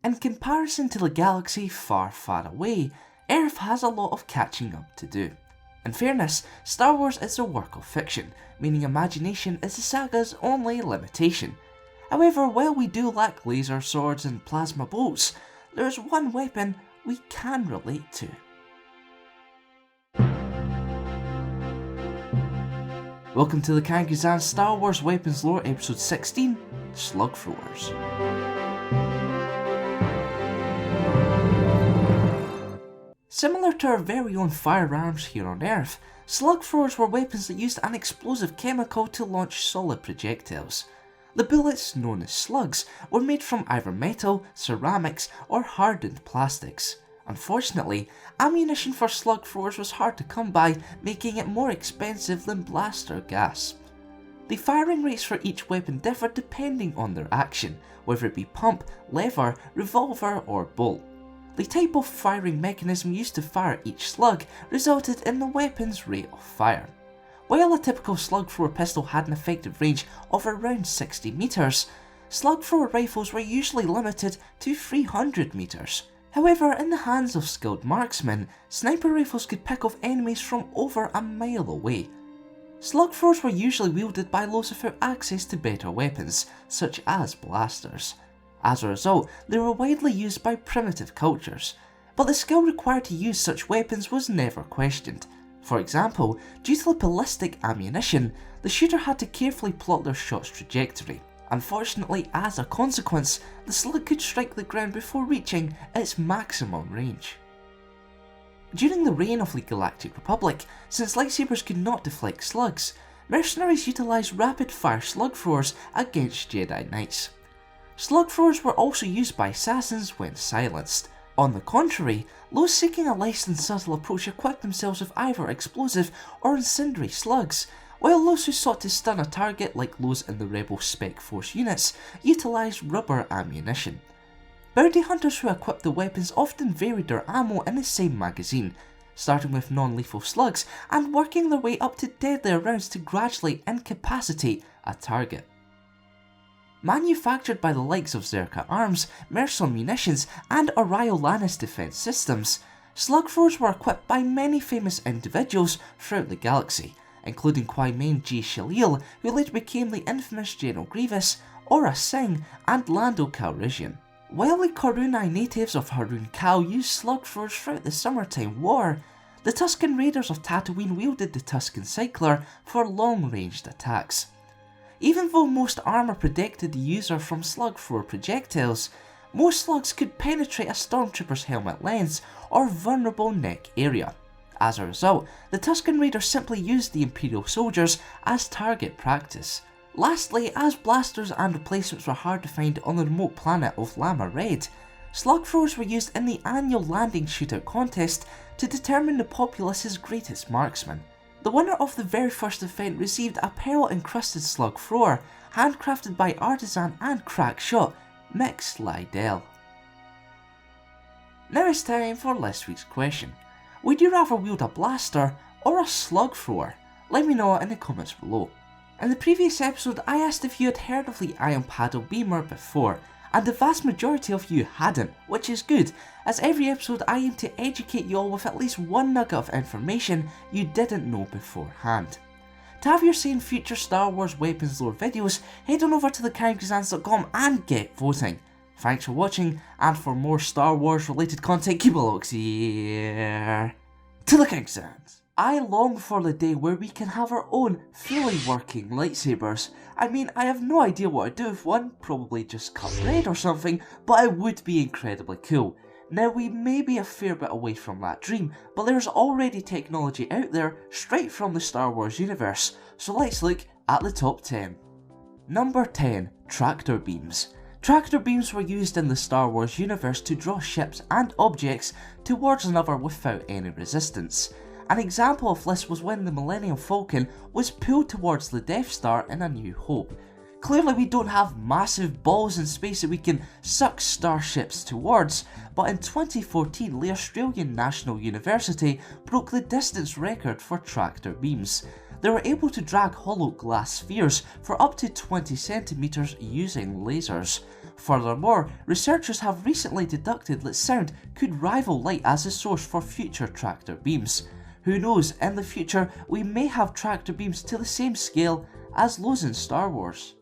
In comparison to the galaxy far, far away, Earth has a lot of catching up to do. In fairness, Star Wars is a work of fiction, meaning imagination is the saga's only limitation. However, while we do lack laser swords and plasma bolts, there's one weapon we can relate to. Welcome to the Kanguzan Star Wars Weapons Lore Episode 16, Slugthrowers. Similar to our very own firearms here on Earth, Slugthrowers were weapons that used an explosive chemical to launch solid projectiles. The bullets, known as slugs, were made from either metal, ceramics, or hardened plastics. Unfortunately, ammunition for Slugthrowers was hard to come by, making it more expensive than blaster gas. The firing rates for each weapon differed depending on their action, whether it be pump, lever, revolver, or bolt. The type of firing mechanism used to fire each slug resulted in the weapon's rate of fire. While a typical slug-thrower pistol had an effective range of around 60 meters, slug-thrower rifles were usually limited to 300 meters. However, in the hands of skilled marksmen, sniper rifles could pick off enemies from over a mile away. Slug-throwers were usually wielded by those without access to better weapons, such as blasters. As a result, they were widely used by primitive cultures, but the skill required to use such weapons was never questioned. For example, due to the ballistic ammunition, the shooter had to carefully plot their shot's trajectory. Unfortunately, as a consequence, the slug could strike the ground before reaching its maximum range. During the reign of the Galactic Republic, since lightsabers could not deflect slugs, mercenaries utilised rapid-fire slug-throwers against Jedi Knights. Slug-throwers were also used by assassins when silenced. On the contrary, those seeking a less than subtle approach equipped themselves with either explosive or incendiary slugs, while those who sought to stun a target, like those in the Rebel Spec Force units, utilised rubber ammunition. Bounty hunters who equipped the weapons often varied their ammo in the same magazine, starting with non-lethal slugs and working their way up to deadlier rounds to gradually incapacitate a target. Manufactured by the likes of Zerka Arms, Merr-Sonn munitions, and Oriolanis defense systems, slug-throwers were equipped by many famous individuals throughout the galaxy, including Qui-Mane G. Shalil, who later became the infamous General Grievous, Aurra Sing, and Lando Calrissian. While the Corunai natives of Harun Kal used slug-throwers throughout the Summertime War, the Tusken Raiders of Tatooine wielded the Tusken Cycler for long-ranged attacks. Even though most armour protected the user from slug-thrower projectiles, most slugs could penetrate a stormtrooper's helmet lens or vulnerable neck area. As a result, the Tusken Raiders simply used the Imperial soldiers as target practice. Lastly, as blasters and replacements were hard to find on the remote planet of Lama Red, slug-throwers were used in the annual landing shootout contest to determine the populace's greatest marksman. The winner of the very first event received a pearl-encrusted slug-thrower, handcrafted by artisan and crack shot Mick Slidell. Now it's time for this week's question. Would you rather wield a blaster or a slug-thrower? Let me know in the comments below. In the previous episode, I asked if you had heard of the ion paddle beamer before, and the vast majority of you hadn't, which is good, as every episode I aim to educate you all with at least one nugget of information you didn't know beforehand. To have your say in future Star Wars Weapons Lore videos, head on over to thekanguzans.com and get voting. Thanks for watching, and for more Star Wars related content, keep a look here to the Kanguzans. I long for the day where we can have our own fully working lightsabers. I mean, I have no idea what I'd do with one, probably just cut red or something, but it would be incredibly cool. Now, we may be a fair bit away from that dream, but there's already technology out there straight from the Star Wars universe, so let's look at the top 10. Number 10. Tractor beams. Tractor beams were used in the Star Wars universe to draw ships and objects towards another without any resistance. An example of this was when the Millennium Falcon was pulled towards the Death Star in A New Hope. Clearly we don't have massive balls in space that we can suck starships towards, but in 2014 the Australian National University broke the distance record for tractor beams. They were able to drag hollow glass spheres for up to 20 centimeters using lasers. Furthermore, researchers have recently deducted that sound could rival light as a source for future tractor beams. Who knows, in the future we may have tractor beams to the same scale as those in Star Wars.